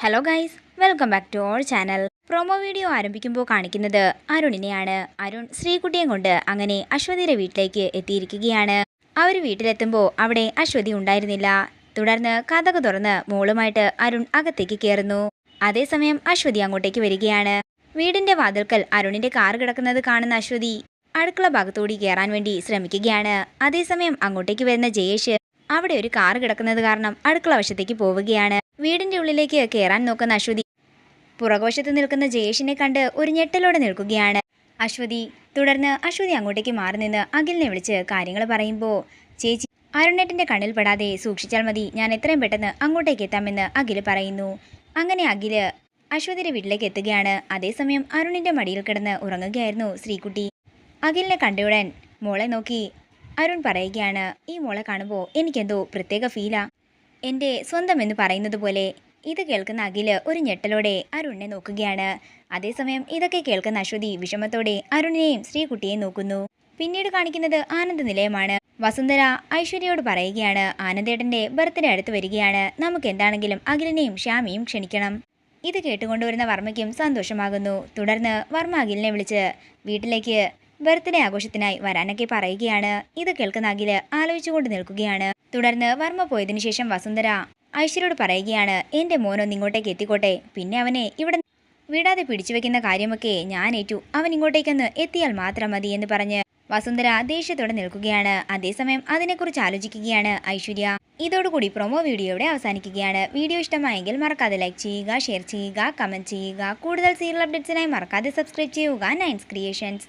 Hello guys, welcome back to our channel. Promo video ആരംഭിക്കുമ്പോൾ കാണിക്കുന്നത് അരുണിനെയാണ്. അരുൺ ശ്രീകുട്ടിയെ കൊണ്ട് അങ്ങനെ അശ്വതിയുടെ വീട്ടിലേക്ക് എത്തിയിരിക്കുകയാണ്. അവർ വീട്ടിലെത്തുമ്പോൾ അവിടെ അശ്വതി ഉണ്ടായിരുന്നില്ല. തുടർന്ന് കതക് തുറന്ന് മോളുമായിട്ട് അരുൺ അകത്തേക്ക് കയറുന്നു. അതേസമയം അശ്വതി അങ്ങോട്ടേക്ക് വരികയാണ്. വീടിന്റെ വാതിൽക്കൽ അരുണിന്റെ കാർ കിടക്കുന്നത് കാണുന്ന അശ്വതി അടുക്കള ഭാഗത്തോടി കയറാൻ വേണ്ടി ശ്രമിക്കുകയാണ്. അതേസമയം അങ്ങോട്ടേക്ക് വരുന്ന ജയേഷ് അവിടെ ഒരു കാർ കിടക്കുന്നത് കാരണം അടുക്കള വശത്തേക്ക് പോവുകയാണ്. വീടിന്റെ ഉള്ളിലേക്ക് കയറാൻ നോക്കുന്ന അശ്വതി പുറകുവശത്ത് നിൽക്കുന്ന ജയേഷിനെ കണ്ട് ഒരു ഞെട്ടലോടെ നിൽക്കുകയാണ് അശ്വതി. തുടർന്ന് അശ്വതി അങ്ങോട്ടേക്ക് മാറി നിന്ന് അഖിലിനെ വിളിച്ച് കാര്യങ്ങൾ പറയുമ്പോൾ, ചേച്ചി അരുണേട്ടന്റെ കണ്ണിൽ പെടാതെ സൂക്ഷിച്ചാൽ മതി, ഞാൻ എത്രയും പെട്ടെന്ന് അങ്ങോട്ടേക്ക് എത്താമെന്ന് അഖില് പറയുന്നു. അങ്ങനെ അഖില് അശ്വതിയുടെ വീട്ടിലേക്ക് എത്തുകയാണ്. അതേസമയം അരുണിന്റെ മടിയിൽ കിടന്ന് ഉറങ്ങുകയായിരുന്നു ശ്രീകുട്ടി. അഖിലിനെ കണ്ടയുടൻ മോളെ നോക്കി അരുൺ പറയുകയാണ്, ഈ മോളെ കാണുമ്പോൾ എനിക്കെന്തോ പ്രത്യേക ഫീലാ, എൻ്റെ സ്വന്തം എന്ന് പറയുന്നത് പോലെ. ഇത് കേൾക്കുന്ന അഖില് ഒരു ഞെട്ടലോടെ അരുണിനെ നോക്കുകയാണ്. അതേസമയം ഇതൊക്കെ കേൾക്കുന്ന അശ്വതി വിഷമത്തോടെ അരുണിനെയും ശ്രീകുട്ടിയെയും നോക്കുന്നു. പിന്നീട് കാണിക്കുന്നത് ആനന്ദ നിലയമാണ്. വസുന്ധര ഐശ്വര്യയോട് പറയുകയാണ്, ആനന്ദേട്ടൻ്റെ ബർത്ത്ഡേ അടുത്ത് വരികയാണ്, നമുക്ക് എന്താണെങ്കിലും അഖിലിനെയും ശ്യാമിയും ക്ഷണിക്കണം. ഇത് കേട്ടുകൊണ്ടുവരുന്ന വർമ്മയ്ക്കും സന്തോഷമാകുന്നു. തുടർന്ന് വർമ്മ അഖിലിനെ വിളിച്ച് വീട്ടിലേക്ക് ബർത്ത്ഡേ ആഘോഷത്തിനായി വരാനൊക്കെ പറയുകയാണ്. ഇത് കേൾക്കുന്ന അഖില് ആലോചിച്ചുകൊണ്ട് നിൽക്കുകയാണ്. തുടർന്ന് വർമ്മ പോയതിനു ശേഷം വസുന്ധര ഐശ്വര്യോട് പറയുകയാണ്, എൻ്റെ മോനൊന്ന് ഇങ്ങോട്ടേക്ക് എത്തിക്കോട്ടെ, പിന്നെ അവനെ ഇവിടെ വിടാതെ പിടിച്ചു വെക്കുന്ന കാര്യമൊക്കെ ഞാൻ ഏറ്റു, അവൻ ഇങ്ങോട്ടേക്കൊന്ന് എത്തിയാൽ മാത്രം മതി എന്ന് പറഞ്ഞ് വസുന്ധര ദേഷ്യത്തോടെ നിൽക്കുകയാണ്. അതേസമയം അതിനെക്കുറിച്ച് ആലോചിക്കുകയാണ് ഐശ്വര്യ. ഇതോടുകൂടി പ്രൊമോ വീഡിയോ ഇവിടെ അവസാനിക്കുകയാണ്. വീഡിയോ ഇഷ്ടമായെങ്കിൽ മറക്കാതെ ലൈക്ക് ചെയ്യുക, ഷെയർ ചെയ്യുക, കമൻറ്റ് ചെയ്യുക. കൂടുതൽ സീരിയൽ അപ്ഡേറ്റ്സിനായി മറക്കാതെ സബ്സ്ക്രൈബ് ചെയ്യുക നയൻസ് ക്രിയേഷൻസ്.